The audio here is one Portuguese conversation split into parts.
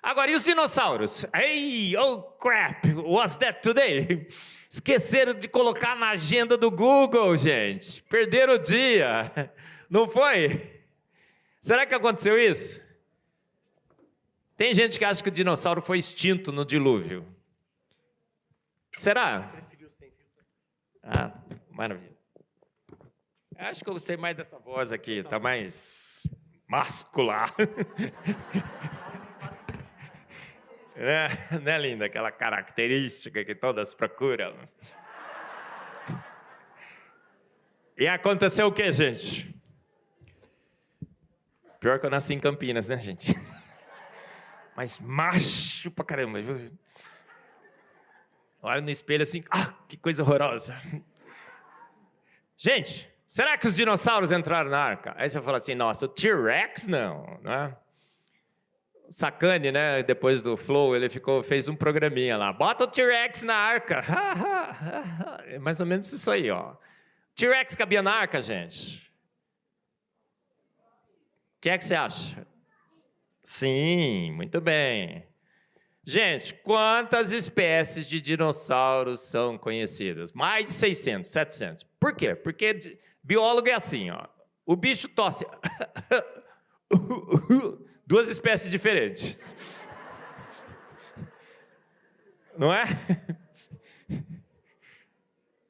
Agora, e os dinossauros? Hey, oh crap, was that today? Esqueceram de colocar na agenda do Google, gente. Perderam o dia. Não foi? Será que aconteceu isso? Tem gente que acha que o dinossauro foi extinto no dilúvio. Será? Ah, maravilha. Acho que eu gostei mais dessa voz aqui, tá mais muscular. Né, linda? Aquela característica que todas procuram. E aconteceu o quê, gente? Pior que eu nasci em Campinas, né, gente? Mas macho pra caramba, viu? Olha no espelho assim, que coisa horrorosa. Gente, será que os dinossauros entraram na arca? Aí você fala assim, nossa, o T-Rex não é? O Sacani, né, depois do Flow, ele fez um programinha lá, bota o T-Rex na arca. É mais ou menos isso aí, ó. T-Rex cabia na arca, gente? O que é que você acha? Sim, muito bem. Gente, quantas espécies de dinossauros são conhecidas? Mais de 600, 700. Por quê? Porque biólogo é assim, ó. O bicho tosse. Duas espécies diferentes. Não é?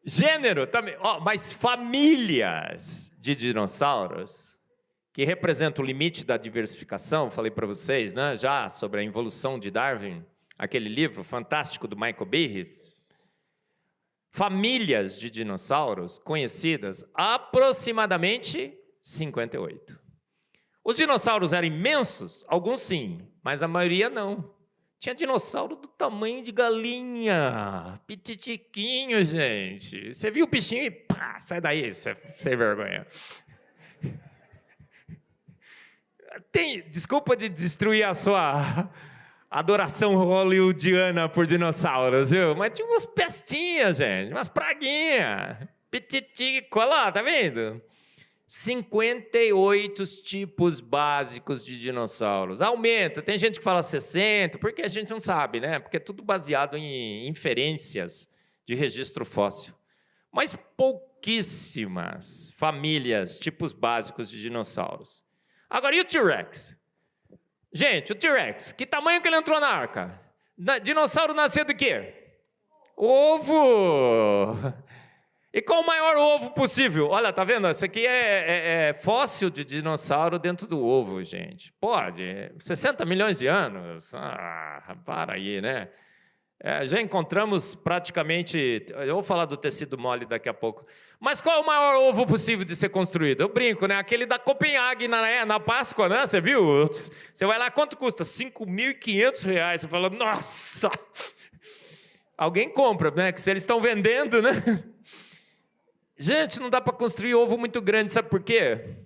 Gênero também. Mas famílias de dinossauros, que representa o limite da diversificação, falei para vocês, né, já sobre a evolução de Darwin, aquele livro fantástico do Michael Behe. Famílias de dinossauros conhecidas, aproximadamente 58. Os dinossauros eram imensos? Alguns sim, mas a maioria não. Tinha dinossauro do tamanho de galinha, pititiquinho, gente. Você viu o bichinho e pá, sai daí, sem vergonha. Desculpa de destruir a sua adoração hollywoodiana por dinossauros, viu? Mas tinha umas pestinhas, gente, umas praguinhas. Pititico, olha lá, tá vendo? 58 tipos básicos de dinossauros. Aumenta, tem gente que fala 60, porque a gente não sabe, né? Porque é tudo baseado em inferências de registro fóssil. Mas pouquíssimas famílias, tipos básicos de dinossauros. Agora, e o T-Rex? Gente, o T-Rex, que tamanho que ele entrou na arca? Dinossauro nasceu do quê? Ovo! E qual o maior ovo possível? Olha, tá vendo? Isso aqui é fóssil de dinossauro dentro do ovo, gente. Pode, 60 milhões de anos. Para aí, né? Já encontramos praticamente... Eu vou falar do tecido mole daqui a pouco. Mas qual é o maior ovo possível de ser construído? Eu brinco, né? Aquele da Copenhague na Páscoa, né? Você viu? Você vai lá, quanto custa? R$5.500. Você fala, nossa! Alguém compra, né? Que se eles estão vendendo, né? Gente, não dá para construir ovo muito grande, sabe por quê?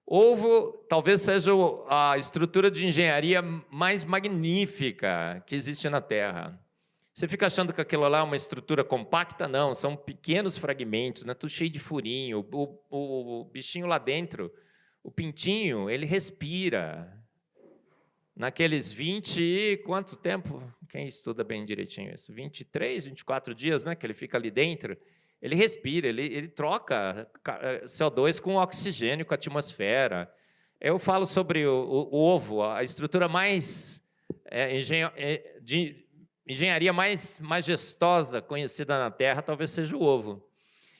Ovo talvez seja a estrutura de engenharia mais magnífica que existe na Terra. Você fica achando que aquilo lá é uma estrutura compacta? Não, são pequenos fragmentos, né? Tudo cheio de furinho. O bichinho lá dentro, o pintinho, ele respira. Naqueles 20 e quanto tempo? Quem estuda bem direitinho isso? 23, 24 dias, né? Que ele fica ali dentro. Ele respira, ele troca CO2 com oxigênio, com a atmosfera. Eu falo sobre o ovo, a estrutura mais de engenharia mais majestosa conhecida na Terra, talvez seja o ovo.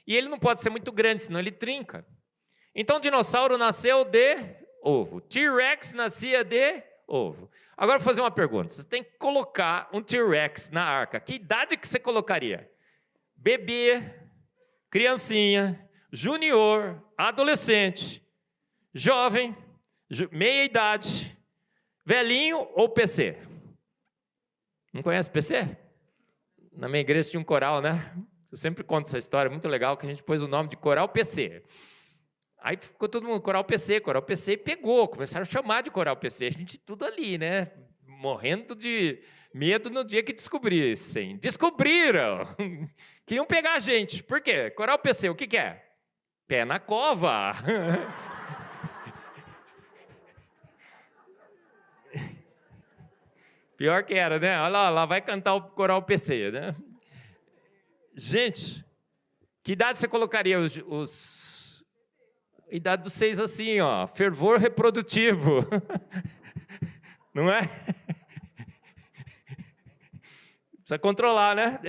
E ele não pode ser muito grande, senão ele trinca. Então, o dinossauro nasceu de ovo. T-Rex nascia de ovo. Agora, vou fazer uma pergunta. Você tem que colocar um T-Rex na arca. Que idade que você colocaria? Bebê, criancinha, junior, adolescente, jovem, meia-idade, velhinho ou PC? Não conhece PC? Na minha igreja tinha um coral, né? Eu sempre conto essa história, muito legal, que a gente pôs o nome de Coral PC. Aí ficou todo mundo, Coral PC, e pegou, começaram a chamar de Coral PC, a gente tudo ali, né? Morrendo de medo no dia que descobrissem. Descobriram! Queriam pegar a gente. Por quê? Coral PC, o que é? Pé na cova! Pior que era, né? Olha lá vai cantar o coral PC, né? Gente, que idade você colocaria os... Idade dos 6 assim, ó, fervor reprodutivo. Não é? Precisa controlar, né?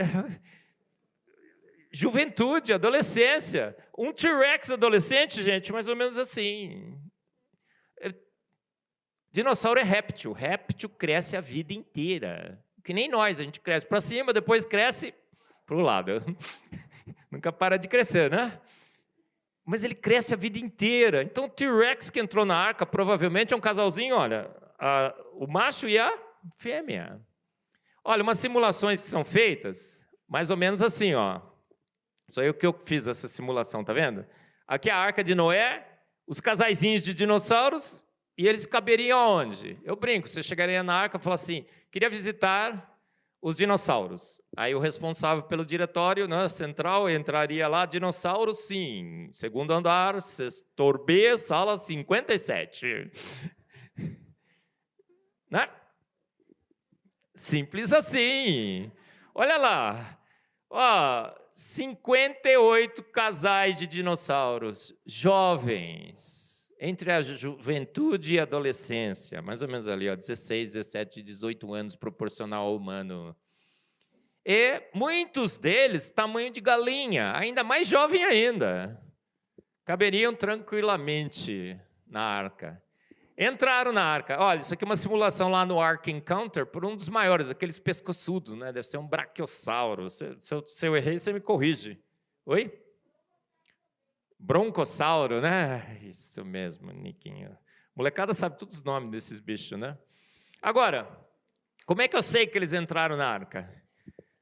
Juventude, adolescência. Um T-Rex adolescente, gente, mais ou menos assim. Dinossauro é réptil. Réptil cresce a vida inteira. Que nem nós, a gente cresce para cima, depois cresce para o lado. Nunca para de crescer, né? Mas ele cresce a vida inteira. Então, o T-Rex que entrou na arca, provavelmente é um casalzinho, olha, o macho e a fêmea. Olha, umas simulações que são feitas, mais ou menos assim, ó. Só eu que eu fiz essa simulação, tá vendo? Aqui é a arca de Noé, os casaizinhos de dinossauros, e eles caberiam aonde? Eu brinco, você chegaria na arca e falaria assim, queria visitar os dinossauros. Aí o responsável pelo diretório, né, central, entraria lá, dinossauro, sim, segundo andar, setor B, sala 57. Né? Simples assim. Olha lá. Ó, 58 casais de dinossauros jovens, entre a juventude e a adolescência, mais ou menos ali, ó, 16, 17, 18 anos, proporcional ao humano. E muitos deles, tamanho de galinha, ainda mais jovem ainda. Caberiam tranquilamente na arca. Entraram na arca. Olha, isso aqui é uma simulação lá no Ark Encounter por um dos maiores, aqueles pescoçudos, né? Deve ser um braquiossauro. Se eu errei, você me corrige. Oi? Broncossauro, né? Isso mesmo, Niquinho. Molecada sabe todos os nomes desses bichos, né? Agora, como é que eu sei que eles entraram na arca?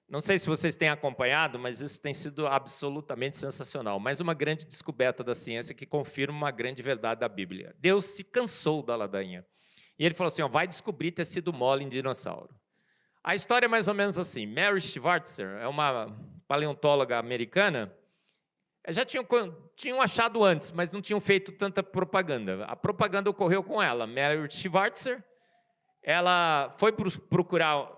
Não sei se vocês têm acompanhado, mas isso tem sido absolutamente sensacional. Mais uma grande descoberta da ciência que confirma uma grande verdade da Bíblia. Deus se cansou da ladainha. E ele falou assim, ó, vai descobrir ter sido mole em dinossauro. A história é mais ou menos assim. Mary Schweitzer é uma paleontóloga americana. Já tinham achado antes, mas não tinham feito tanta propaganda. A propaganda ocorreu com ela. Mary Schweitzer, ela foi procurar...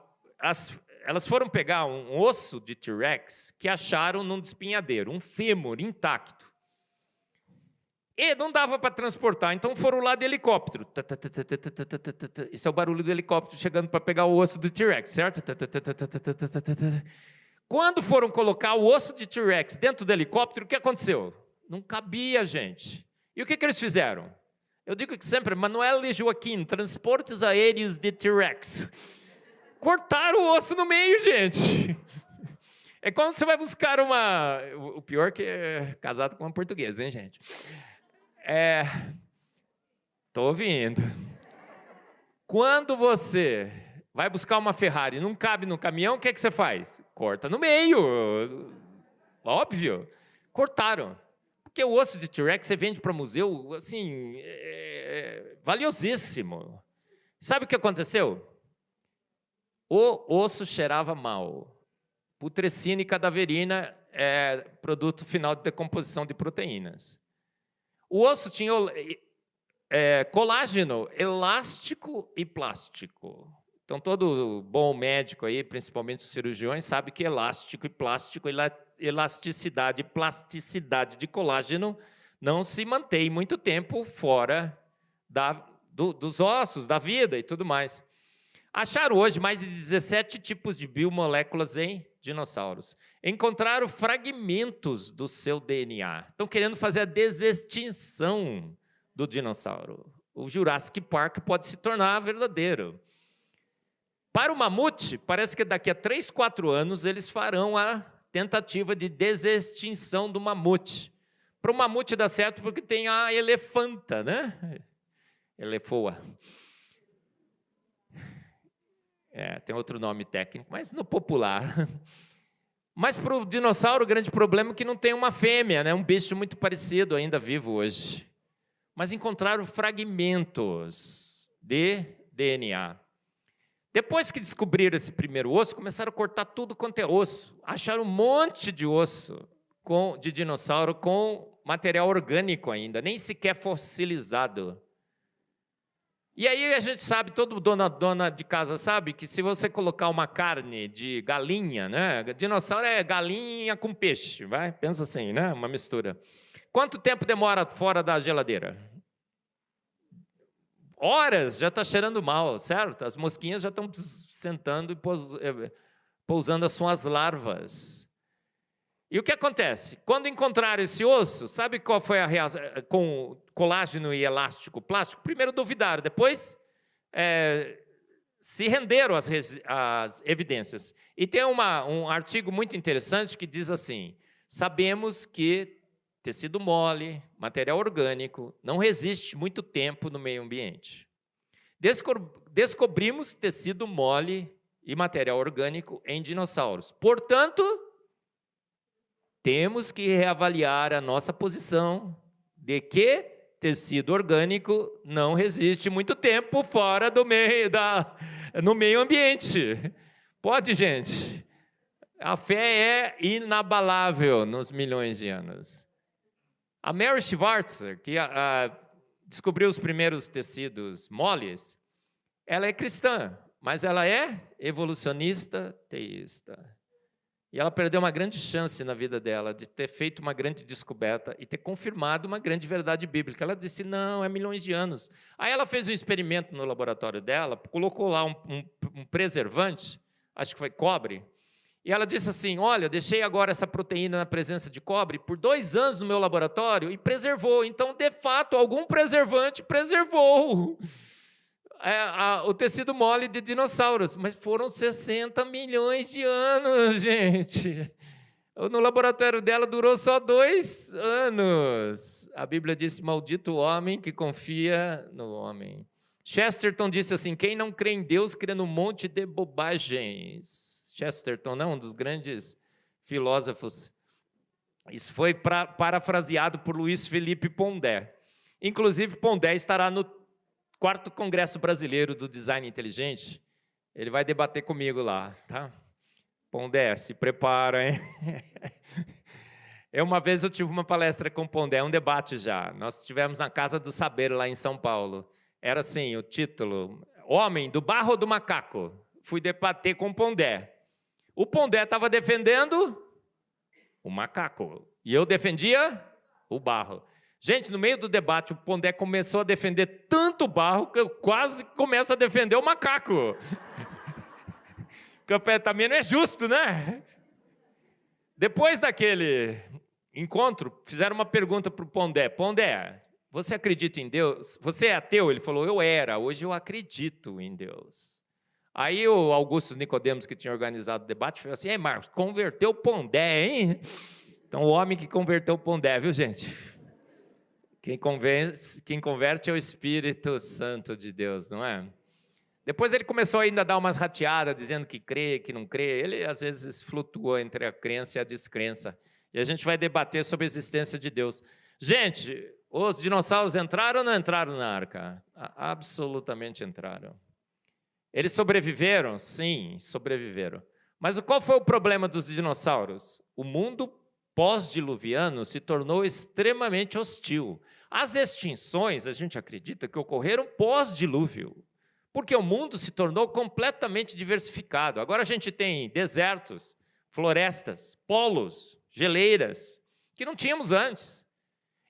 Elas foram pegar um osso de T-Rex que acharam num despenhadeiro, um fêmur intacto. E não dava para transportar, então foram lá de helicóptero. Esse é o barulho do helicóptero chegando para pegar o osso do T-Rex, certo? Quando foram colocar o osso de T-Rex dentro do helicóptero, o que aconteceu? Não cabia, gente. E o que eles fizeram? Eu digo que sempre, Manuel e Joaquim, transportes aéreos de T-Rex. Cortaram o osso no meio, gente. É quando você vai buscar uma... O pior que é casado com uma portuguesa, hein, gente? Tô ouvindo. Quando você vai buscar uma Ferrari e não cabe no caminhão, o que é que você faz? Corta no meio. Óbvio. Cortaram. Porque o osso de T-Rex você vende para museu, assim, valiosíssimo. Sabe o que aconteceu? O osso cheirava mal. Putrescina e cadaverina é produto final de decomposição de proteínas. O osso tinha colágeno elástico e plástico. Então, todo bom médico aí, principalmente os cirurgiões, sabe que elástico e plástico, elasticidade e plasticidade de colágeno não se mantém muito tempo fora dos ossos, da vida e tudo mais. Acharam hoje mais de 17 tipos de biomoléculas em dinossauros. Encontraram fragmentos do seu DNA. Estão querendo fazer a desextinção do dinossauro. O Jurassic Park pode se tornar verdadeiro. Para o mamute, parece que daqui a 3, 4 anos eles farão a tentativa de desextinção do mamute. Para o mamute dar certo porque tem a elefanta, né? Elefoa. Tem outro nome técnico, mas no popular. Mas para o dinossauro, o grande problema é que não tem uma fêmea, né? Um bicho muito parecido, ainda vivo hoje. Mas encontraram fragmentos de DNA. Depois que descobriram esse primeiro osso, começaram a cortar tudo quanto é osso. Acharam um monte de osso de dinossauro com material orgânico ainda, nem sequer fossilizado. E aí a gente sabe, todo dona de casa sabe que se você colocar uma carne de galinha, né? Dinossauro é galinha com peixe, vai? Pensa assim, né? Uma mistura. Quanto tempo demora fora da geladeira? Horas, já está cheirando mal, certo? As mosquinhas já estão sentando e pousando as suas larvas. E o que acontece? Quando encontraram esse osso, sabe qual foi a reação com colágeno e elástico plástico? Primeiro duvidaram, depois se renderam às evidências. E tem um artigo muito interessante que diz assim: sabemos que tecido mole, material orgânico, não resiste muito tempo no meio ambiente. Descobrimos tecido mole e material orgânico em dinossauros. Portanto, temos que reavaliar a nossa posição de que tecido orgânico não resiste muito tempo fora no meio ambiente. Pode, gente? A fé é inabalável nos milhões de anos. A Mary Schwartzer, que descobriu os primeiros tecidos moles, ela é cristã, mas ela é evolucionista teísta. E ela perdeu uma grande chance na vida dela de ter feito uma grande descoberta e ter confirmado uma grande verdade bíblica. Ela disse, não, é milhões de anos. Aí ela fez um experimento no laboratório dela, colocou lá um preservante, acho que foi cobre, e ela disse assim, olha, deixei agora essa proteína na presença de cobre por 2 anos no meu laboratório e preservou. Então, de fato, algum preservante preservou o tecido mole de dinossauros, mas foram 60 milhões de anos, gente. No laboratório dela durou só 2 anos. A Bíblia diz, maldito o homem que confia no homem. Chesterton disse assim, quem não crê em Deus crê num monte de bobagens. Chesterton, um dos grandes filósofos. Isso foi parafraseado por Luiz Felipe Pondé. Inclusive, Pondé estará no 4º Congresso Brasileiro do Design Inteligente. Ele vai debater comigo lá, tá? Pondé, se prepara, hein? Uma vez eu tive uma palestra com Pondé, um debate já. Nós estivemos na Casa do Saber, lá em São Paulo. Era assim, o título, Homem, do barro ou do macaco? Fui debater com Pondé. O Pondé estava defendendo o macaco, e eu defendia o barro. Gente, no meio do debate, o Pondé começou a defender tanto o barro que eu quase começo a defender o macaco. Também não é justo, né? Depois daquele encontro, fizeram uma pergunta para o Pondé. Pondé, você acredita em Deus? Você é ateu? Ele falou, eu era, hoje eu acredito em Deus. Aí o Augusto Nicodemos, que tinha organizado o debate, falou assim, ei, Marcos, converteu o Pondé, hein? Então, o homem que converteu o Pondé, viu, gente? Quem converte é o Espírito Santo de Deus, não é? Depois ele começou ainda a dar umas rateadas, dizendo que crê, que não crê. Ele, às vezes, flutuou entre a crença e a descrença. E a gente vai debater sobre a existência de Deus. Gente, os dinossauros entraram ou não entraram na arca? Absolutamente entraram. Eles sobreviveram? Sim, sobreviveram. Mas qual foi o problema dos dinossauros? O mundo pós-diluviano se tornou extremamente hostil. As extinções, a gente acredita que ocorreram pós-dilúvio, porque o mundo se tornou completamente diversificado. Agora a gente tem desertos, florestas, polos, geleiras, que não tínhamos antes.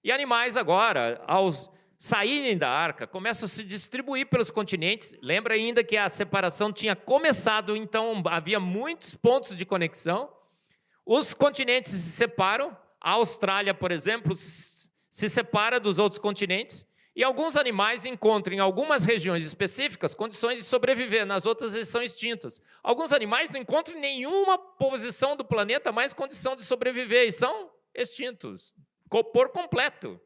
E animais agora, aos saírem da arca, começam a se distribuir pelos continentes. Lembra ainda que a separação tinha começado, então havia muitos pontos de conexão. Os continentes se separam. A Austrália, por exemplo, se separa dos outros continentes. E alguns animais encontram em algumas regiões específicas condições de sobreviver, nas outras eles são extintas. Alguns animais não encontram em nenhuma posição do planeta mais condição de sobreviver e são extintos, por completo.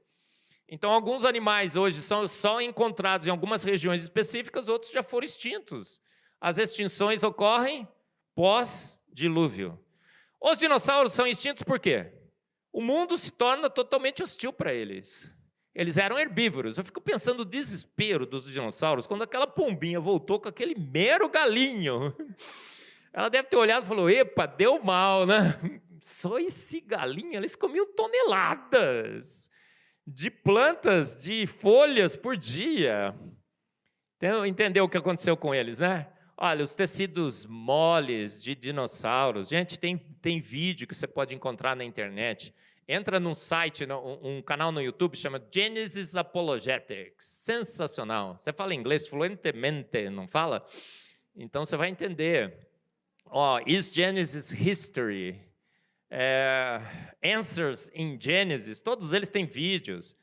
Então, alguns animais hoje são só encontrados em algumas regiões específicas, outros já foram extintos. As extinções ocorrem pós-dilúvio. Os dinossauros são extintos por quê? O mundo se torna totalmente hostil para eles. Eles eram herbívoros. Eu fico pensando no desespero dos dinossauros quando aquela pombinha voltou com aquele mero galinho. Ela deve ter olhado e falou, epa, deu mal, né? Só esse galinho, eles comiam toneladas de plantas, de folhas por dia. Entendeu o que aconteceu com eles, né? Olha, os tecidos moles de dinossauros. Gente, tem vídeo que você pode encontrar na internet. Entra num site, um canal no YouTube, chama Genesis Apologetics. Sensacional. Você fala inglês fluentemente, não fala? Então você vai entender. Is Genesis History? Answers in Genesis. Todos eles têm vídeos.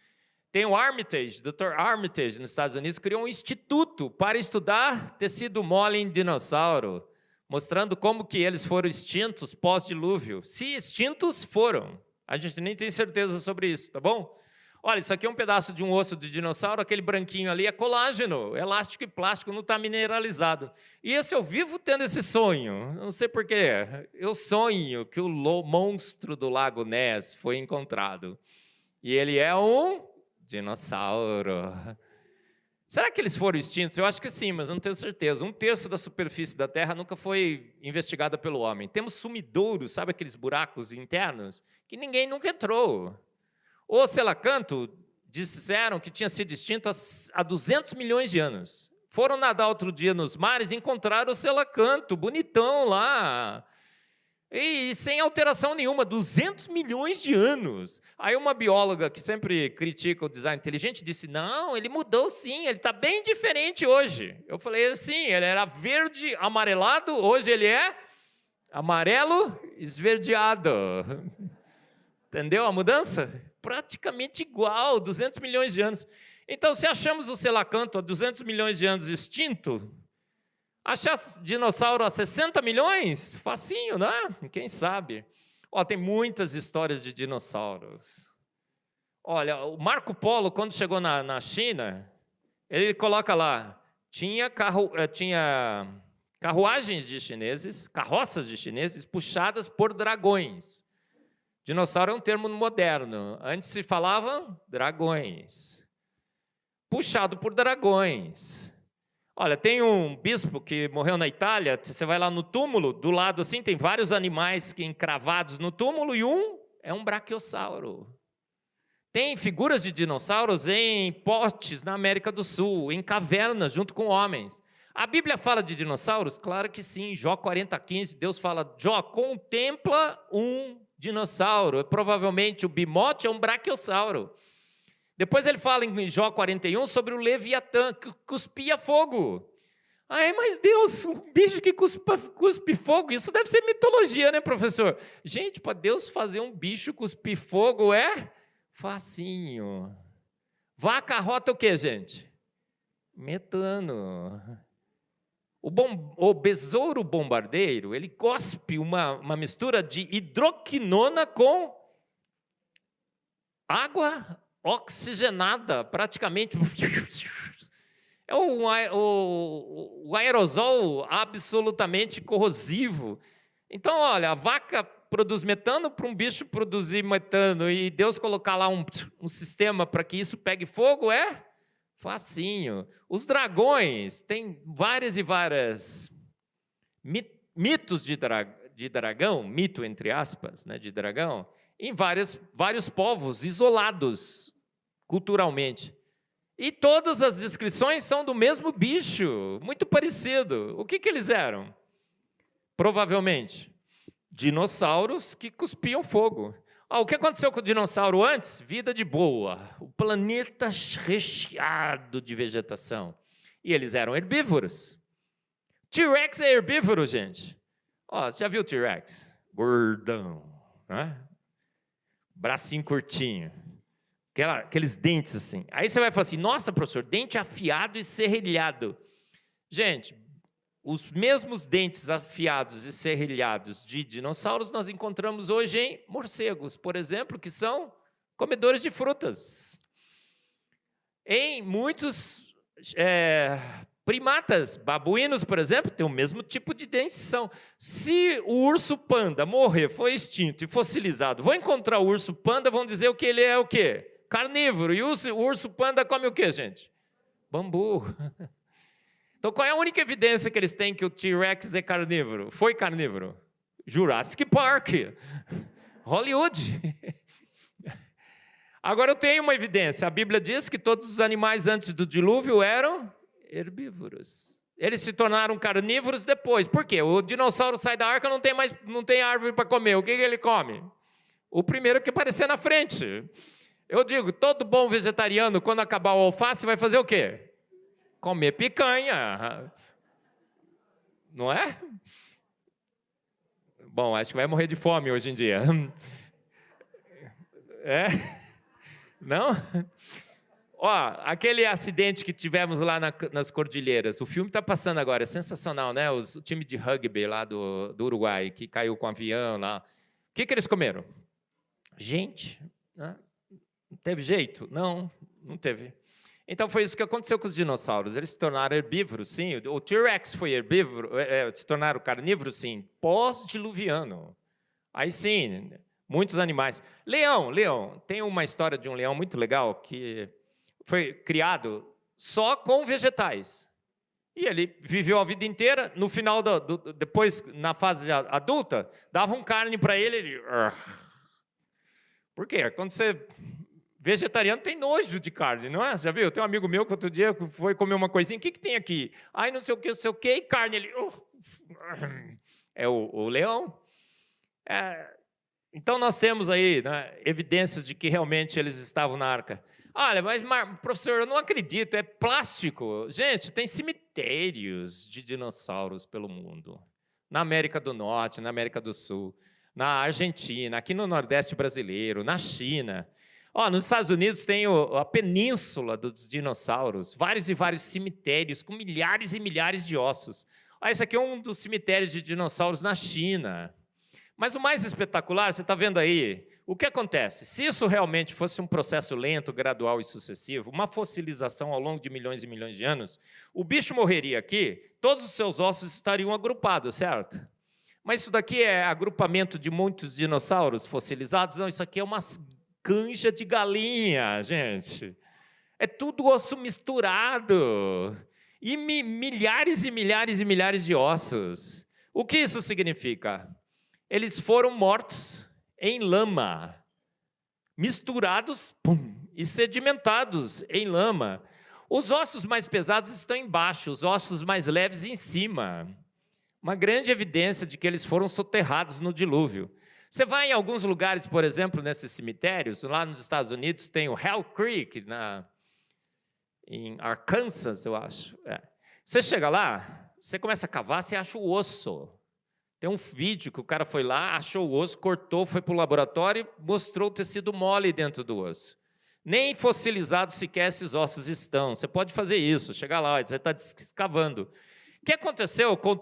Tem o Armitage, Dr. Armitage, nos Estados Unidos, criou um instituto para estudar tecido mole em dinossauro, mostrando como que eles foram extintos pós-dilúvio. Se extintos foram. A gente nem tem certeza sobre isso, tá bom? Olha, isso aqui é um pedaço de um osso de dinossauro, aquele branquinho ali é colágeno, elástico e plástico, não está mineralizado. E eu vivo tendo esse sonho, não sei porquê. Eu sonho que o monstro do Lago Ness foi encontrado. E ele é um dinossauro. Será que eles foram extintos? Eu acho que sim, mas não tenho certeza. 1/3 da superfície da Terra nunca foi investigada pelo homem. Temos sumidouros, sabe aqueles buracos internos? Que ninguém nunca entrou. O selacanto disseram que tinha sido extinto há 200 milhões de anos. Foram nadar outro dia nos mares e encontraram o selacanto, bonitão lá. E sem alteração nenhuma, 200 milhões de anos. Aí uma bióloga que sempre critica o design inteligente disse, não, ele mudou sim, ele está bem diferente hoje. Eu falei, sim, ele era verde amarelado, hoje ele é amarelo esverdeado. Entendeu a mudança? Praticamente igual, 200 milhões de anos. Então, se achamos o selacanto há 200 milhões de anos extinto, achar dinossauro há 60 milhões? Facinho, né? Quem sabe? Tem muitas histórias de dinossauros. Olha, o Marco Polo, quando chegou na China, ele coloca lá, tinha carruagens de chineses, carroças de chineses, puxadas por dragões. Dinossauro é um termo moderno. Antes se falava dragões. Puxado por dragões. Olha, tem um bispo que morreu na Itália, você vai lá no túmulo, do lado assim, tem vários animais encravados no túmulo, e é um braquiossauro. Tem figuras de dinossauros em potes na América do Sul, em cavernas, junto com homens. A Bíblia fala de dinossauros? Claro que sim. Jó 40:15, Deus fala, Jó, contempla um dinossauro. Provavelmente o bimote é um braquiossauro. Depois ele fala em Jó 41 sobre o Leviatã, que cuspia fogo. Mas Deus, um bicho que cuspe fogo, isso deve ser mitologia, né, professor? Gente, para Deus fazer um bicho cuspir fogo é facinho. Vaca rota o quê, gente? Metano. O besouro bombardeiro, ele cospe uma mistura de hidroquinona com água oxigenada, praticamente. É um aerosol absolutamente corrosivo. Então, olha, a vaca produz metano para um bicho produzir metano e Deus colocar lá um sistema para que isso pegue fogo é facinho. Os dragões, tem várias e várias mitos de dragão, mito entre aspas, né, de dragão, em vários povos isolados culturalmente. E todas as descrições são do mesmo bicho, muito parecido. O que eles eram? Provavelmente dinossauros que cuspiam fogo. O que aconteceu com o dinossauro antes? Vida de boa. O planeta recheado de vegetação. E eles eram herbívoros. T-Rex é herbívoro, gente. Você já viu o T-Rex? Gordão, né? Bracinho curtinho. Aqueles dentes assim. Aí você vai falar assim, nossa, professor, dente afiado e serrilhado. Gente, os mesmos dentes afiados e serrilhados de dinossauros nós encontramos hoje em morcegos, por exemplo, que são comedores de frutas. Em muitos primatas, babuínos, por exemplo, tem o mesmo tipo de dentição. Se o urso panda morrer, foi extinto e fossilizado, vão encontrar o urso panda, vão dizer que ele é o quê? Carnívoro. E o urso panda come o quê, gente? Bambu. Então, qual é a única evidência que eles têm que o T-Rex é carnívoro? Foi carnívoro? Jurassic Park. Hollywood. Agora, eu tenho uma evidência. A Bíblia diz que todos os animais antes do dilúvio eram herbívoros. Eles se tornaram carnívoros depois. Por quê? O dinossauro sai da arca, não tem árvore para comer. O que ele come? O primeiro que aparecer na frente. Eu digo, todo bom vegetariano, quando acabar o alface, vai fazer o quê? Comer picanha. Não é? Bom, acho que vai morrer de fome hoje em dia. É? Não? Ó, aquele acidente que tivemos lá nas Cordilheiras, o filme está passando agora, é sensacional, né? O time de rugby lá do Uruguai, que caiu com o avião lá. O que eles comeram? Gente, né? Não teve jeito? Não teve. Então foi isso que aconteceu com os dinossauros. Eles se tornaram herbívoros, sim. O T-Rex foi herbívoro, se tornaram carnívoros, sim, pós-diluviano. Aí sim, muitos animais. Leão. Tem uma história de um leão muito legal que foi criado só com vegetais. E ele viveu a vida inteira, no final, depois, na fase adulta, davam carne para ele. Por quê? Quando você... Vegetariano tem nojo de carne, não é? Você já viu? Tem um amigo meu que outro dia foi comer uma coisinha. O que tem aqui? Ai, não sei o que, e carne. Ele... É o leão. Então, nós temos aí, né, evidências de que realmente eles estavam na arca. Olha, mas, professor, eu não acredito, é plástico. Gente, tem cemitérios de dinossauros pelo mundo. Na América do Norte, na América do Sul, na Argentina, aqui no Nordeste brasileiro, na China. Nos Estados Unidos tem a península dos dinossauros, vários e vários cemitérios com milhares e milhares de ossos. Esse aqui é um dos cemitérios de dinossauros na China. Mas o mais espetacular, você está vendo aí, o que acontece? Se isso realmente fosse um processo lento, gradual e sucessivo, uma fossilização ao longo de milhões e milhões de anos, o bicho morreria aqui, todos os seus ossos estariam agrupados, certo? Mas isso daqui é agrupamento de muitos dinossauros fossilizados? Não, isso aqui é uma canja de galinha, gente. É tudo osso misturado. E milhares e milhares e milhares de ossos. O que isso significa? Eles foram mortos em lama, misturados e sedimentados em lama. Os ossos mais pesados estão embaixo, os ossos mais leves em cima. Uma grande evidência de que eles foram soterrados no dilúvio. Você vai em alguns lugares, por exemplo, nesses cemitérios, lá nos Estados Unidos tem o Hell Creek, em Arkansas, eu acho. Você chega lá, você começa a cavar, você acha o osso. Tem um vídeo que o cara foi lá, achou o osso, cortou, foi para o laboratório e mostrou o tecido mole dentro do osso. Nem fossilizados sequer esses ossos estão. Você pode fazer isso, chegar lá, você está escavando. O que aconteceu com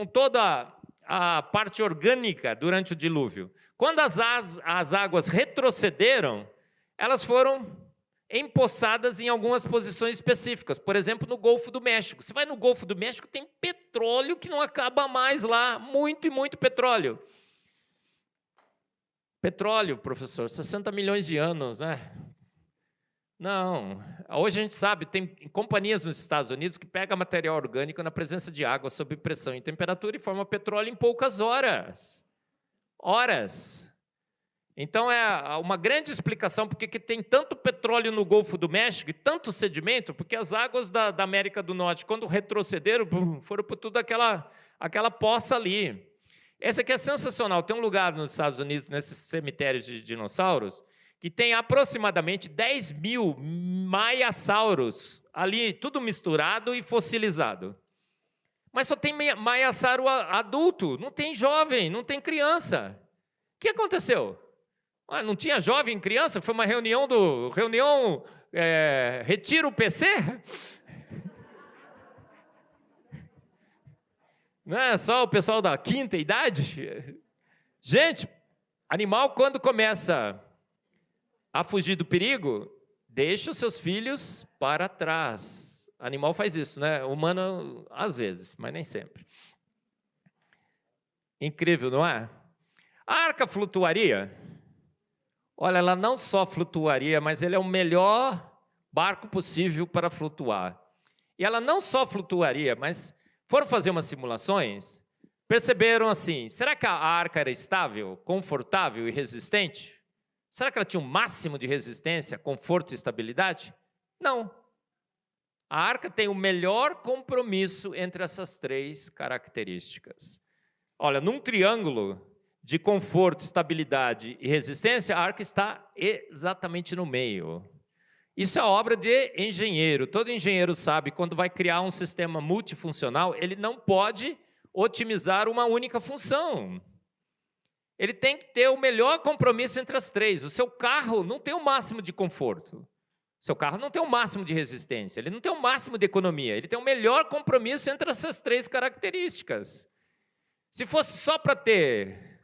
toda a parte orgânica durante o dilúvio? Quando as águas retrocederam, elas foram empossadas em algumas posições específicas. Por exemplo, no Golfo do México. Você vai no Golfo do México, tem petróleo que não acaba mais lá. Muito e muito petróleo. Petróleo, professor, 60 milhões de anos, né? Não. Hoje a gente sabe, tem companhias nos Estados Unidos que pegam material orgânico na presença de água sob pressão e temperatura e formam petróleo em poucas horas. Então, é uma grande explicação porque que tem tanto petróleo no Golfo do México e tanto sedimento, porque as águas da América do Norte, quando retrocederam, foram por tudo aquela poça ali. Esse aqui é sensacional. Tem um lugar nos Estados Unidos, nesses cemitérios de dinossauros, que tem aproximadamente 10 mil maiassauros ali, tudo misturado e fossilizado. Mas só tem maiassauro adulto, não tem jovem, não tem criança. O que aconteceu? Não tinha jovem, criança? Foi uma reunião retira o PC? Não é só o pessoal da quinta idade? Gente, animal quando começa a fugir do perigo, deixa os seus filhos para trás. Animal faz isso, né? Humano, às vezes, mas nem sempre. Incrível, não é? A arca flutuaria? Olha, ela não só flutuaria, mas ele é o melhor barco possível para flutuar. E ela não só flutuaria, mas foram fazer umas simulações, perceberam assim, será que a arca era estável, confortável e resistente? Será que ela tinha um máximo de resistência, conforto e estabilidade? Não. A arca tem o melhor compromisso entre essas três características. Olha, num triângulo de conforto, estabilidade e resistência, a arca está exatamente no meio. Isso é obra de engenheiro. Todo engenheiro sabe, quando vai criar um sistema multifuncional, ele não pode otimizar uma única função. Ele tem que ter o melhor compromisso entre as três. O seu carro não tem o máximo de conforto. O seu carro não tem o máximo de resistência. Ele não tem o máximo de economia. Ele tem o melhor compromisso entre essas três características. Se fosse só para ter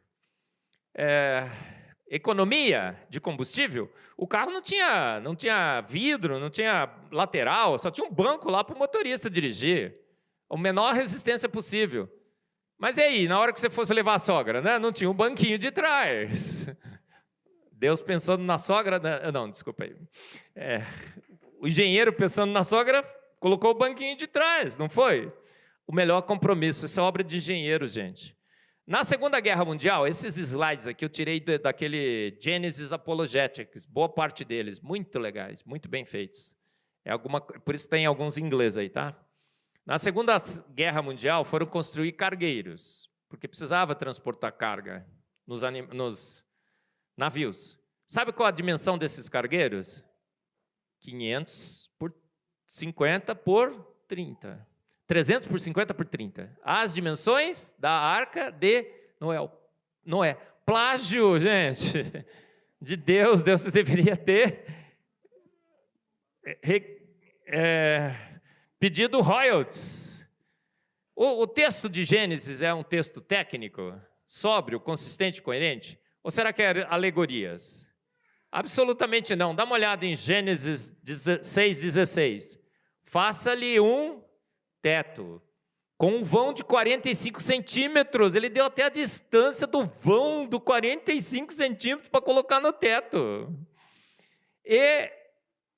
economia de combustível, o carro não tinha vidro, não tinha lateral, só tinha um banco lá para o motorista dirigir. A menor resistência possível. Mas e aí, na hora que você fosse levar a sogra, né? Não tinha um banquinho de trás. Deus pensando na sogra... Não, desculpa aí. O engenheiro pensando na sogra colocou o banquinho de trás, não foi? O melhor compromisso, isso é obra de engenheiro, gente. Na Segunda Guerra Mundial, esses slides aqui eu tirei daquele Genesis Apologetics, boa parte deles, muito legais, muito bem feitos. Por isso tem alguns em inglês aí, tá? Na Segunda Guerra Mundial foram construir cargueiros, porque precisava transportar carga nos navios. Sabe qual a dimensão desses cargueiros? 500 por 50 por 30. 300 por 50 por 30. As dimensões da arca de Noé. Plágio, gente, de Deus. Deus deveria ter pedido royalties. O texto de Gênesis é um texto técnico, sóbrio, consistente, coerente? Ou será que é alegorias? Absolutamente não. Dá uma olhada em Gênesis 6,16. Faça-lhe um teto, com um vão de 45 centímetros. Ele deu até a distância do vão do 45 centímetros para colocar no teto. E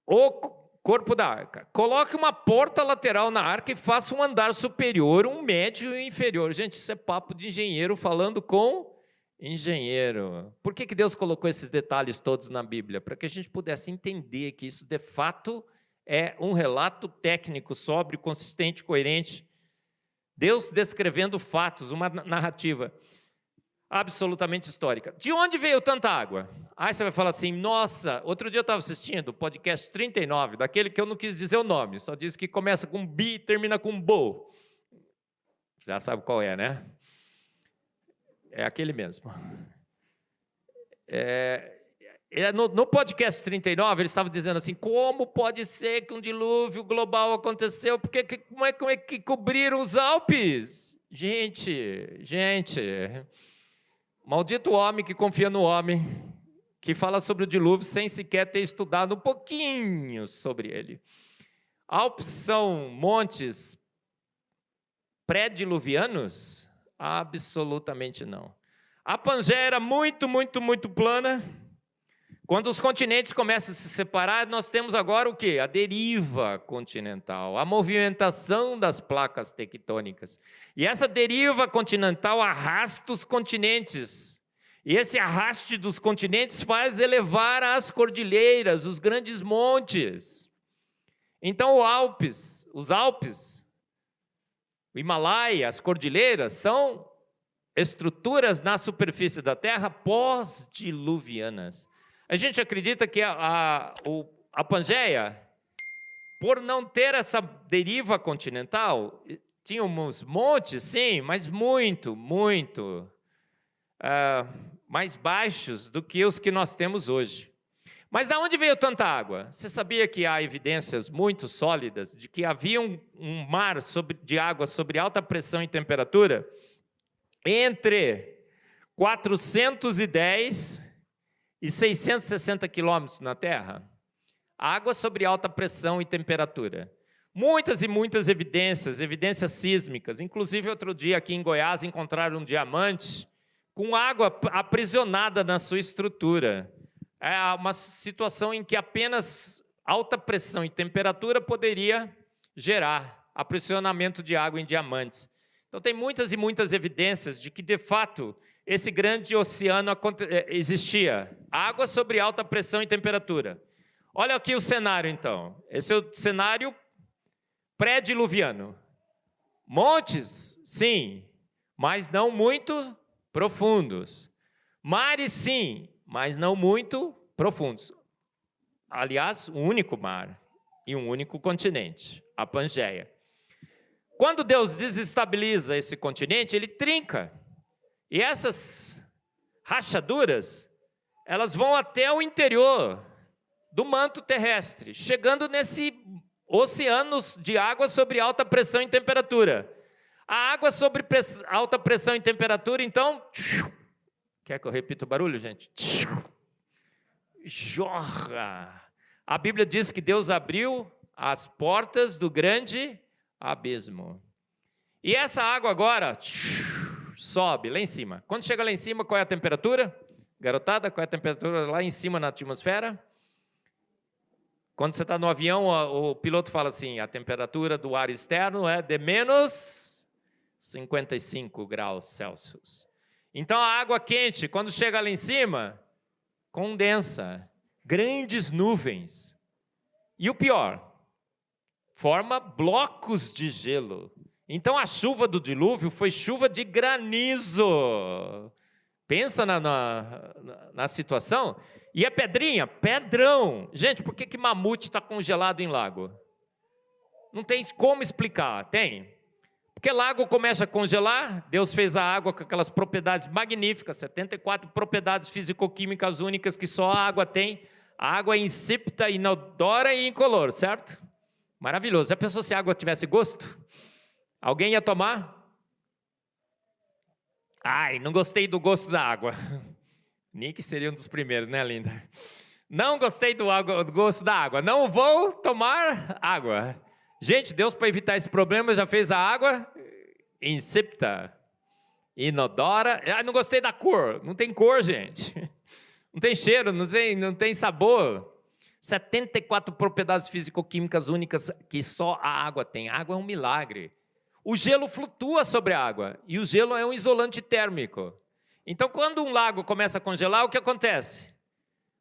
o corpo da arca. Coloque uma porta lateral na arca e faça um andar superior, um médio e um inferior. Gente, isso é papo de engenheiro falando com engenheiro. Por que Deus colocou esses detalhes todos na Bíblia? Para que a gente pudesse entender que isso, de fato, é um relato técnico, sóbrio, consistente, coerente. Deus descrevendo fatos, uma narrativa absolutamente histórica. De onde veio tanta água? Aí você vai falar assim, nossa, outro dia eu estava assistindo o podcast 39, daquele que eu não quis dizer o nome, só disse que começa com bi e termina com bo. Já sabe qual é, né? É aquele mesmo. No podcast 39, ele estava dizendo assim, como pode ser que um dilúvio global aconteceu? Como é que cobriram os Alpes? Gente, maldito homem que confia no homem, que fala sobre o dilúvio sem sequer ter estudado um pouquinho sobre ele. Alpes são montes pré-diluvianos? Absolutamente não. A Pangeia era muito, muito, muito plana. Quando os continentes começam a se separar, nós temos agora o quê? A deriva continental, a movimentação das placas tectônicas. E essa deriva continental arrasta os continentes. E esse arraste dos continentes faz elevar as cordilheiras, os grandes montes. Então, os Alpes, o Himalaia, as cordilheiras, são estruturas na superfície da Terra pós-diluvianas. A gente acredita que a Pangeia, por não ter essa deriva continental, tinha uns montes, sim, mas muito, muito mais baixos do que os que nós temos hoje. Mas de onde veio tanta água? Você sabia que há evidências muito sólidas de que havia um mar de água sobre alta pressão e temperatura entre 410 e 660 quilômetros na Terra? Água sobre alta pressão e temperatura. Muitas e muitas evidências sísmicas. Inclusive, outro dia aqui em Goiás encontraram um diamante com água aprisionada na sua estrutura. É uma situação em que apenas alta pressão e temperatura poderia gerar aprisionamento de água em diamantes. Então, tem muitas e muitas evidências de que, de fato, esse grande oceano existia. Água sobre alta pressão e temperatura. Olha aqui o cenário, então. Esse é o cenário pré-diluviano. Montes, sim, mas não muito profundos. Mares, sim, mas não muito profundos. Aliás, um único mar e um único continente, a Pangeia. Quando Deus desestabiliza esse continente, ele trinca. E essas rachaduras, elas vão até o interior do manto terrestre, chegando nesse oceanos de água sobre alta pressão e temperatura. A água sobre alta pressão e temperatura, então... Quer que eu repita o barulho, gente? Jorra. A Bíblia diz que Deus abriu as portas do grande abismo. E essa água agora sobe lá em cima. Quando chega lá em cima, qual é a temperatura? Garotada, qual é a temperatura lá em cima na atmosfera? Quando você está no avião, o piloto fala assim, a temperatura do ar externo é de menos 55 graus Celsius. Então, a água quente, quando chega lá em cima, condensa, grandes nuvens. E o pior, forma blocos de gelo. Então, a chuva do dilúvio foi chuva de granizo. Pensa na situação. E a pedrinha, pedrão. Gente, por que mamute está congelado em lago? Não tem como explicar, tem? Porque lago começa a congelar, Deus fez a água com aquelas propriedades magníficas, 74 propriedades físico-químicas únicas que só a água tem. A água é insípida, inodora e incolor, certo? Maravilhoso. Já pensou se a água tivesse gosto? Alguém ia tomar? Ai, não gostei do gosto da água. Nick seria um dos primeiros, né, linda? Não gostei do gosto da água. Não vou tomar água. Gente, Deus, para evitar esse problema, já fez a água insípida, inodora. Ah, não gostei da cor. Não tem cor, gente. Não tem cheiro, não tem sabor. 74 propriedades físico-químicas únicas que só a água tem. A água é um milagre. O gelo flutua sobre a água. E o gelo é um isolante térmico. Então, quando um lago começa a congelar, o que acontece?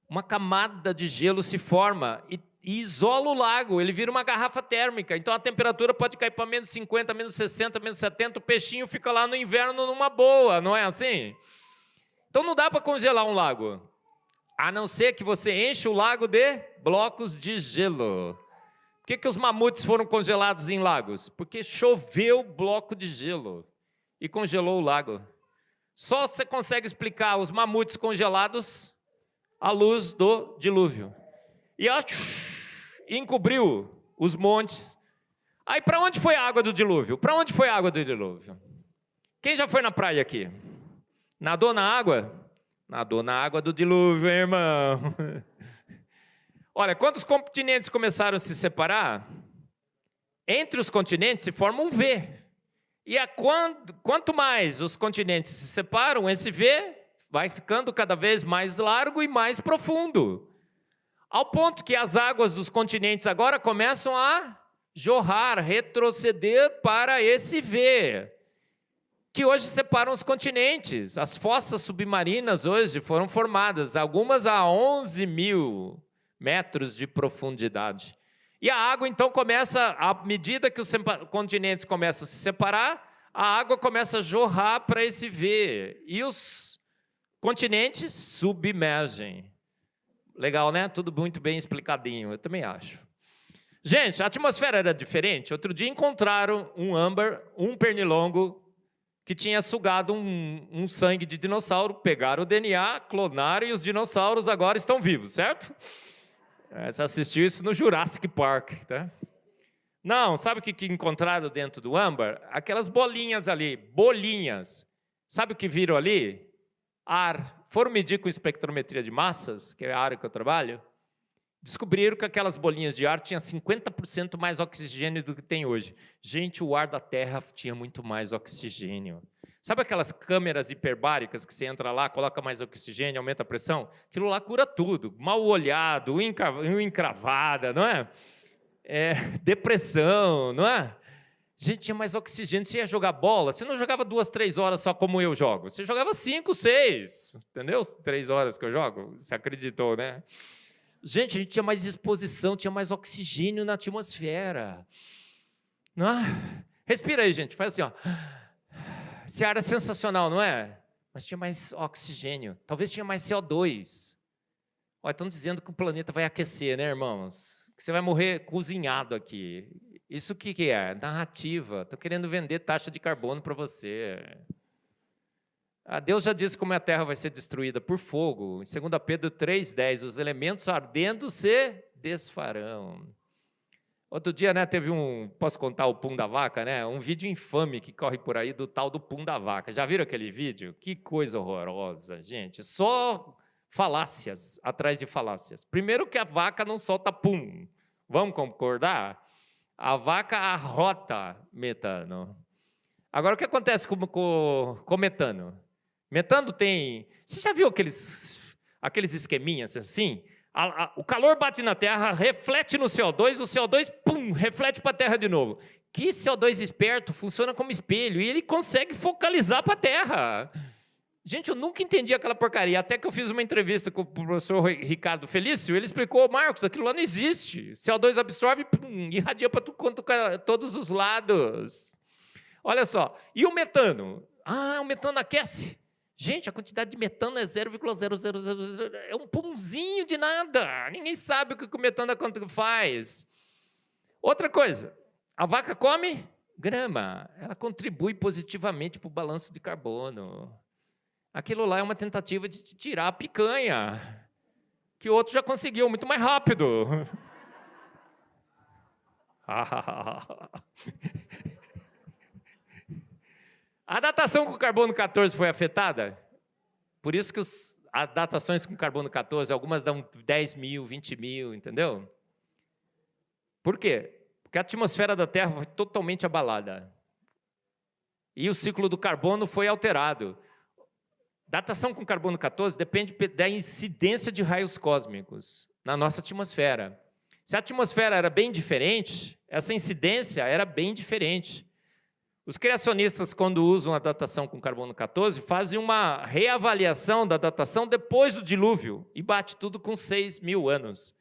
Uma camada de gelo se forma e isola o lago, ele vira uma garrafa térmica. Então, a temperatura pode cair para menos 50, menos 60, menos 70, o peixinho fica lá no inverno numa boa, não é assim? Então, não dá para congelar um lago, a não ser que você enche o lago de blocos de gelo. Por que os mamutes foram congelados em lagos? Porque choveu bloco de gelo e congelou o lago. Só você consegue explicar os mamutes congelados à luz do dilúvio. E encobriu os montes. Aí para onde foi a água do dilúvio? Para onde foi a água do dilúvio? Quem já foi na praia aqui? Nadou na água? Nadou na água do dilúvio, hein, irmão. Olha, quando os continentes começaram a se separar, entre os continentes se forma um V. E quanto mais os continentes se separam, esse V vai ficando cada vez mais largo e mais profundo. Ao ponto que as águas dos continentes agora começam a jorrar, retroceder para esse V, que hoje separam os continentes. As fossas submarinas hoje foram formadas, algumas a 11 mil metros de profundidade. E a água então começa, à medida que os continentes começam a se separar, a água começa a jorrar para esse V, e os continentes submergem. Legal, né? Tudo muito bem explicadinho, eu também acho. Gente, a atmosfera era diferente. Outro dia encontraram um âmbar, um pernilongo, que tinha sugado um sangue de dinossauro, pegaram o DNA, clonaram e os dinossauros agora estão vivos, certo? Você assistiu isso no Jurassic Park, tá? Não, sabe o que encontraram dentro do âmbar? Aquelas bolinhas ali, bolinhas. Sabe o que viram ali? Ar. Foram medir com espectrometria de massas, que é a área que eu trabalho, descobriram que aquelas bolinhas de ar tinham 50% mais oxigênio do que tem hoje. Gente, o ar da Terra tinha muito mais oxigênio. Sabe aquelas câmeras hiperbáricas que você entra lá, coloca mais oxigênio, aumenta a pressão? Aquilo lá cura tudo. Mal olhado, unha encravada, não é? Depressão, não é? Gente, tinha mais oxigênio. Você ia jogar bola, você não jogava 2, 3 horas só como eu jogo. Você jogava 5, 6. Entendeu? 3 horas que eu jogo. Você acreditou, né? Gente, a gente tinha mais disposição, tinha mais oxigênio na atmosfera. Não é? Respira aí, gente, faz assim, ó. Esse ar é sensacional, não é? Mas tinha mais oxigênio, talvez tinha mais CO2. Olha, estão dizendo que o planeta vai aquecer, né, irmãos? Que você vai morrer cozinhado aqui. Isso o que é? Narrativa. Estão querendo vender taxa de carbono para você. Deus já disse como a terra vai ser destruída por fogo. Em 2 Pedro 3,10, os elementos ardendo se desfarão. Outro dia, né, teve posso contar o pum da vaca, né? Um vídeo infame que corre por aí do tal do pum da vaca. Já viram aquele vídeo? Que coisa horrorosa, gente. Só falácias atrás de falácias. Primeiro que a vaca não solta pum. Vamos concordar? A vaca arrota metano. Agora, o que acontece com metano? Metano tem... Você já viu aqueles esqueminhas assim? O calor bate na terra, reflete no CO2, o CO2, pum, reflete para a terra de novo. Que CO2 esperto, funciona como espelho, e ele consegue focalizar para a terra. Gente, eu nunca entendi aquela porcaria, até que eu fiz uma entrevista com o professor Ricardo Felício, ele explicou, Marcos, aquilo lá não existe. CO2 absorve, pum, irradia para todos os lados. Olha só, e o metano? O metano aquece. Gente, a quantidade de metano é 0,0000, é um punzinho de nada. Ninguém sabe o que o metano faz. Outra coisa, a vaca come grama. Ela contribui positivamente para o balanço de carbono. Aquilo lá é uma tentativa de tirar a picanha, que o outro já conseguiu muito mais rápido. A datação com carbono 14 foi afetada? Por isso que as datações com carbono 14, algumas dão 10 mil, 20 mil, entendeu? Por quê? Porque a atmosfera da Terra foi totalmente abalada. E o ciclo do carbono foi alterado. Datação com carbono 14 depende da incidência de raios cósmicos na nossa atmosfera. Se a atmosfera era bem diferente, essa incidência era bem diferente. Os criacionistas, quando usam a datação com carbono 14, fazem uma reavaliação da datação depois do dilúvio e bate tudo com 6 mil anos.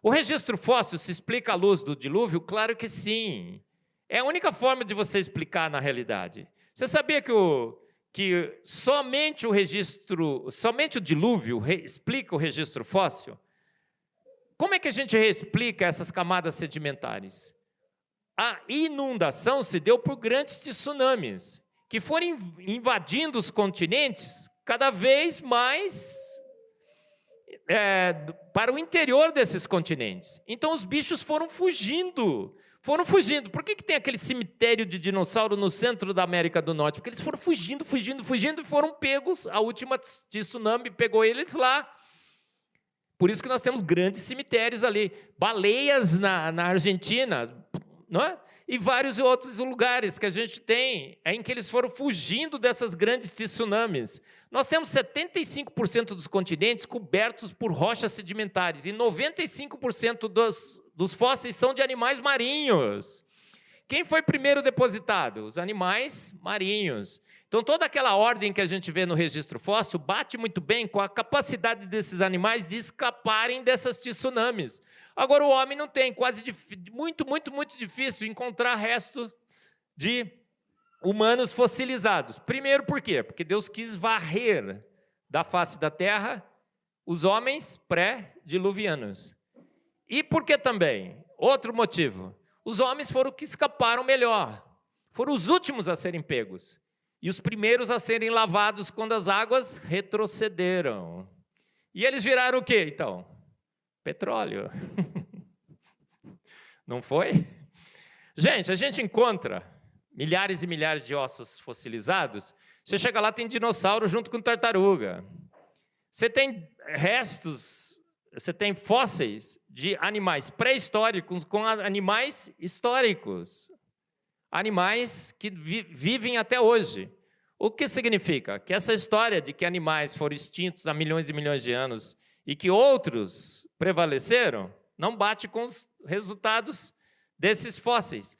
O registro fóssil se explica à luz do dilúvio? Claro que sim. É a única forma de você explicar na realidade. Você sabia que somente o dilúvio explica o registro fóssil? Como é que a gente reexplica essas camadas sedimentares? A inundação se deu por grandes tsunamis, que foram invadindo os continentes cada vez mais para o interior desses continentes. Então, os bichos foram fugindo. Por que tem aquele cemitério de dinossauro no centro da América do Norte? Porque eles foram fugindo e foram pegos. A última tsunami pegou eles lá. Por isso que nós temos grandes cemitérios ali. Baleias na Argentina, não é? E vários outros lugares que a gente tem em que eles foram fugindo dessas grandes tsunamis. Nós temos 75% dos continentes cobertos por rochas sedimentares e 95% dos fósseis são de animais marinhos. Quem foi primeiro depositado? Os animais marinhos. Então, toda aquela ordem que a gente vê no registro fóssil bate muito bem com a capacidade desses animais de escaparem dessas tsunamis. Agora, o homem não tem, muito difícil encontrar restos de humanos fossilizados. Primeiro, por quê? Porque Deus quis varrer da face da terra os homens pré-diluvianos. E por que também? Outro motivo. Os homens foram os que escaparam melhor. Foram os últimos a serem pegos. E os primeiros a serem lavados quando as águas retrocederam. E eles viraram o quê, então? Petróleo. Não foi? Gente, a gente encontra milhares e milhares de ossos fossilizados. Você chega lá, tem dinossauro junto com tartaruga. Você tem restos, você tem fósseis de animais pré-históricos com animais históricos. Animais que vivem até hoje. O que significa? Que essa história de que animais foram extintos há milhões e milhões de anos e que outros prevaleceram, não bate com os resultados desses fósseis.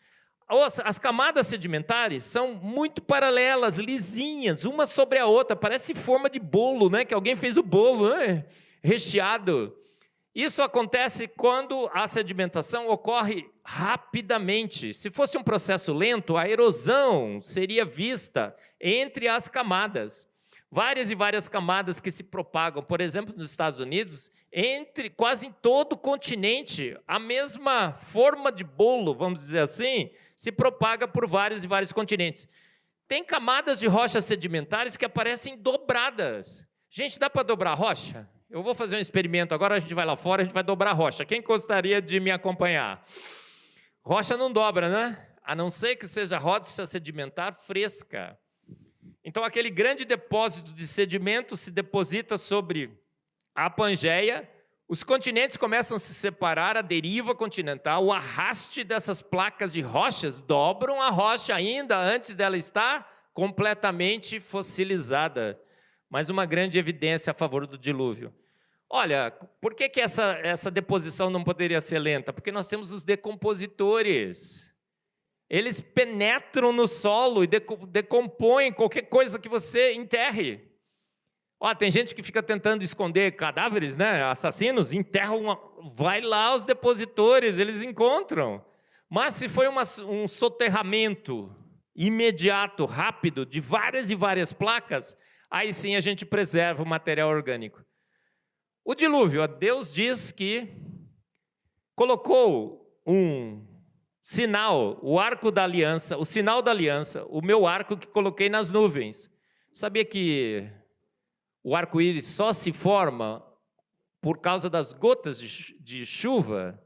As camadas sedimentares são muito paralelas, lisinhas, uma sobre a outra, parece forma de bolo, né? Que alguém fez o bolo, né? Recheado. Isso acontece quando a sedimentação ocorre rapidamente. Se fosse um processo lento, a erosão seria vista entre as camadas. Várias e várias camadas que se propagam, por exemplo, nos Estados Unidos, quase em todo o continente, a mesma forma de bolo, vamos dizer assim, se propaga por vários e vários continentes. Tem camadas de rochas sedimentares que aparecem dobradas. Gente, dá para dobrar a rocha? Eu vou fazer um experimento agora, a gente vai lá fora, a gente vai dobrar a rocha. Quem gostaria de me acompanhar? Rocha não dobra, né? A não ser que seja rocha sedimentar fresca. Então, aquele grande depósito de sedimento se deposita sobre a Pangeia, os continentes começam a se separar, a deriva continental, o arraste dessas placas de rochas dobram a rocha ainda antes dela estar completamente fossilizada. Mais uma grande evidência a favor do dilúvio. Olha, por que essa deposição não poderia ser lenta? Porque nós temos os decompositores. Eles penetram no solo e decompõem qualquer coisa que você enterre. Tem gente que fica tentando esconder cadáveres, né? Assassinos, enterram, vai lá os depositores, eles encontram. Mas se foi um soterramento imediato, rápido, de várias e várias placas, aí sim a gente preserva o material orgânico. O dilúvio, Deus diz que colocou um sinal, o arco da aliança, o sinal da aliança, o meu arco que coloquei nas nuvens. Sabia que o arco-íris só se forma por causa das gotas de chuva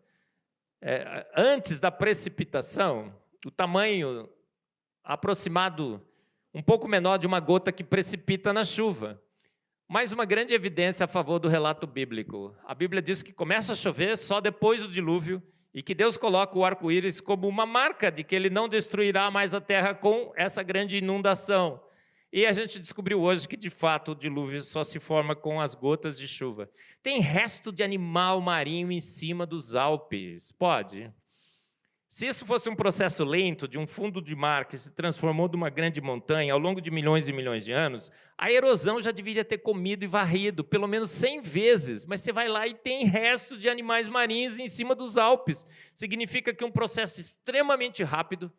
antes da precipitação? O tamanho aproximado, um pouco menor de uma gota que precipita na chuva. Mais uma grande evidência a favor do relato bíblico. A Bíblia diz que começa a chover só depois do dilúvio e que Deus coloca o arco-íris como uma marca de que Ele não destruirá mais a terra com essa grande inundação. E a gente descobriu hoje que, de fato, o dilúvio só se forma com as gotas de chuva. Tem resto de animal marinho em cima dos Alpes. Pode? Se isso fosse um processo lento de um fundo de mar que se transformou numa grande montanha ao longo de milhões e milhões de anos, a erosão já deveria ter comido e varrido pelo menos 100 vezes, mas você vai lá e tem restos de animais marinhos em cima dos Alpes. Significa que um processo extremamente rápido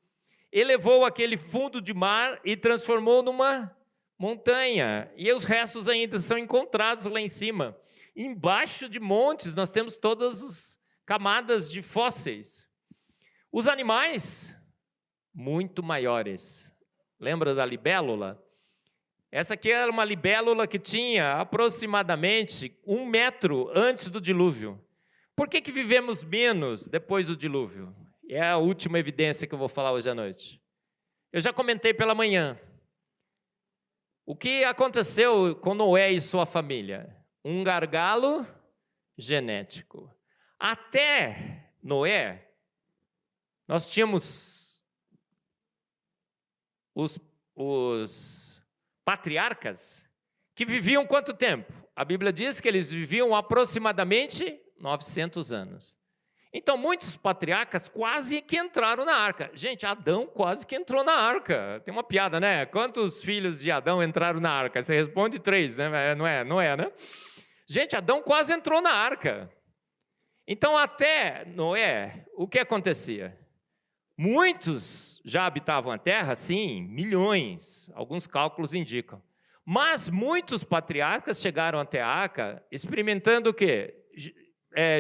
elevou aquele fundo de mar e transformou numa montanha. E os restos ainda são encontrados lá em cima. Embaixo de montes nós temos todas as camadas de fósseis. Os animais, muito maiores. Lembra da libélula? Essa aqui era uma libélula que tinha aproximadamente 1 metro antes do dilúvio. Por que vivemos menos depois do dilúvio? É a última evidência que eu vou falar hoje à noite. Eu já comentei pela manhã. O que aconteceu com Noé e sua família? Um gargalo genético. Até Noé, nós tínhamos os patriarcas que viviam quanto tempo? A Bíblia diz que eles viviam aproximadamente 900 anos. Então, muitos patriarcas quase que entraram na arca. Gente, Adão quase que entrou na arca. Tem uma piada, né? Quantos filhos de Adão entraram na arca? Você responde 3, né? Não é, né? Gente, Adão quase entrou na arca. Então, até Noé, o que acontecia? Muitos já habitavam a terra, sim, milhões, alguns cálculos indicam. Mas muitos patriarcas chegaram até a arca experimentando o quê?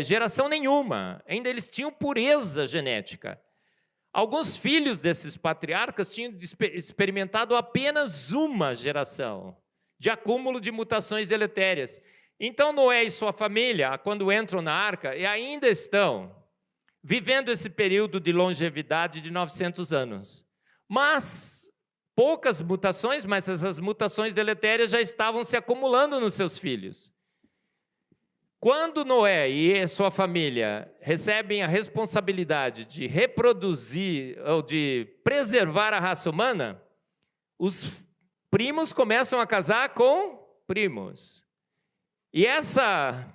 Geração nenhuma, ainda eles tinham pureza genética. Alguns filhos desses patriarcas tinham experimentado apenas uma geração de acúmulo de mutações deletérias. Então Noé e sua família, quando entram na arca, e ainda estão vivendo esse período de longevidade de 900 anos. Mas poucas mutações, mas essas mutações deletérias já estavam se acumulando nos seus filhos. Quando Noé e sua família recebem a responsabilidade de reproduzir ou de preservar a raça humana, os primos começam a casar com primos. E essa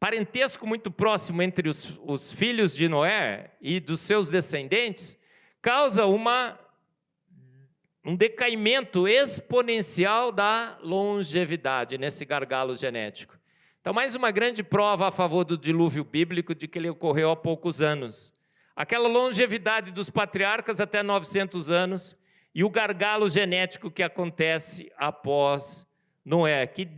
parentesco muito próximo entre os filhos de Noé e dos seus descendentes causa um decaimento exponencial da longevidade nesse gargalo genético. Então, mais uma grande prova a favor do dilúvio bíblico de que ele ocorreu há poucos anos. Aquela longevidade dos patriarcas até 900 anos e o gargalo genético que acontece após Noé, que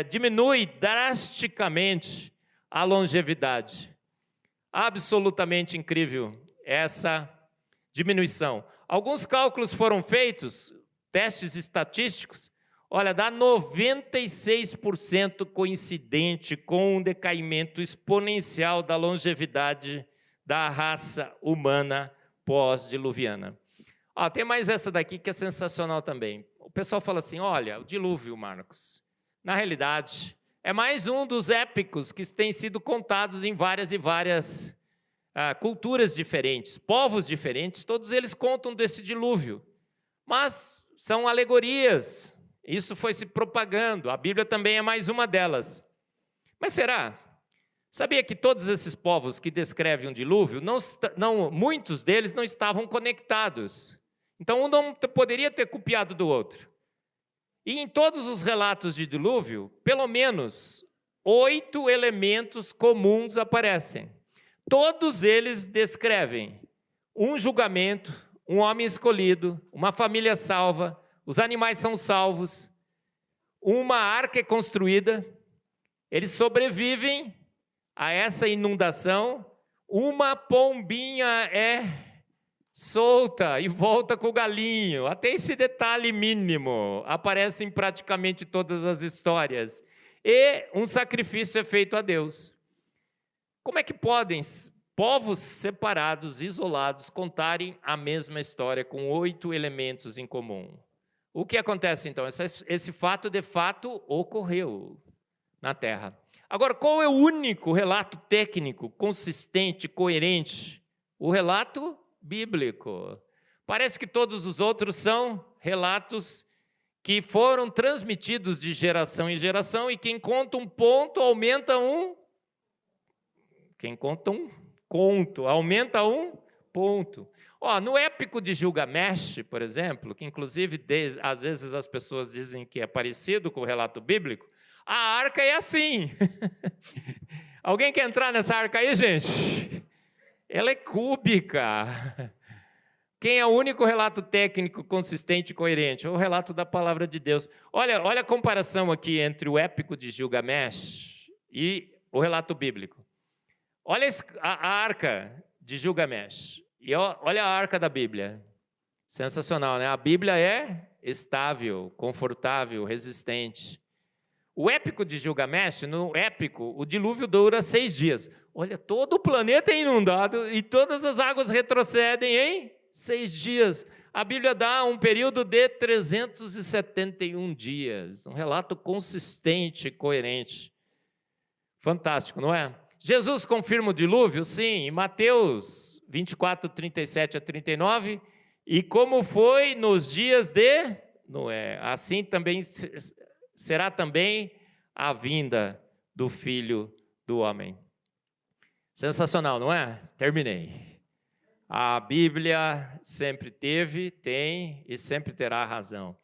diminui drasticamente a longevidade. Absolutamente incrível essa diminuição. Alguns cálculos foram feitos, testes estatísticos, olha, dá 96% coincidente com um decaimento exponencial da longevidade da raça humana pós-diluviana. Tem mais essa daqui que é sensacional também. O pessoal fala assim, olha, o dilúvio, Marcos, na realidade, é mais um dos épicos que têm sido contados em várias e várias culturas diferentes, povos diferentes, todos eles contam desse dilúvio. Mas são alegorias, isso foi se propagando, a Bíblia também é mais uma delas. Mas será? Sabia que todos esses povos que descrevem um dilúvio, muitos deles não estavam conectados. Então um não poderia ter copiado do outro. E em todos os relatos de dilúvio, pelo menos 8 elementos comuns aparecem. Todos eles descrevem um julgamento, um homem escolhido, uma família salva, os animais são salvos, uma arca é construída, eles sobrevivem a essa inundação, uma pombinha é solta e volta com o galinho, até esse detalhe mínimo aparece em praticamente todas as histórias, e um sacrifício é feito a Deus. Como é que podem povos separados, isolados, contarem a mesma história com 8 elementos em comum? O que acontece então? Esse fato de fato ocorreu na Terra. Agora, qual é o único relato técnico, consistente, coerente? O relato bíblico. Parece que todos os outros são relatos que foram transmitidos de geração em geração e quem conta um ponto aumenta um. Quem conta um conto aumenta um ponto. No épico de Gilgamesh, por exemplo, que inclusive às vezes as pessoas dizem que é parecido com o relato bíblico, a arca é assim. Alguém quer entrar nessa arca aí, gente? Ela é cúbica. Quem é o único relato técnico, consistente e coerente? É o relato da palavra de Deus. Olha a comparação aqui entre o épico de Gilgamesh e o relato bíblico. Olha a arca de Gilgamesh e olha a arca da Bíblia. Sensacional, né? A Bíblia é estável, confortável, resistente. O épico de Gilgamesh, no épico, o dilúvio dura 6 dias. Olha, todo o planeta é inundado e todas as águas retrocedem em 6 dias. A Bíblia dá um período de 371 dias. Um relato consistente, coerente. Fantástico, não é? Jesus confirma o dilúvio? Sim, em Mateus 24, 37 a 39. E como foi nos dias de Noé, assim também será também a vinda do Filho do Homem. Sensacional, não é? Terminei. A Bíblia sempre teve, tem e sempre terá razão.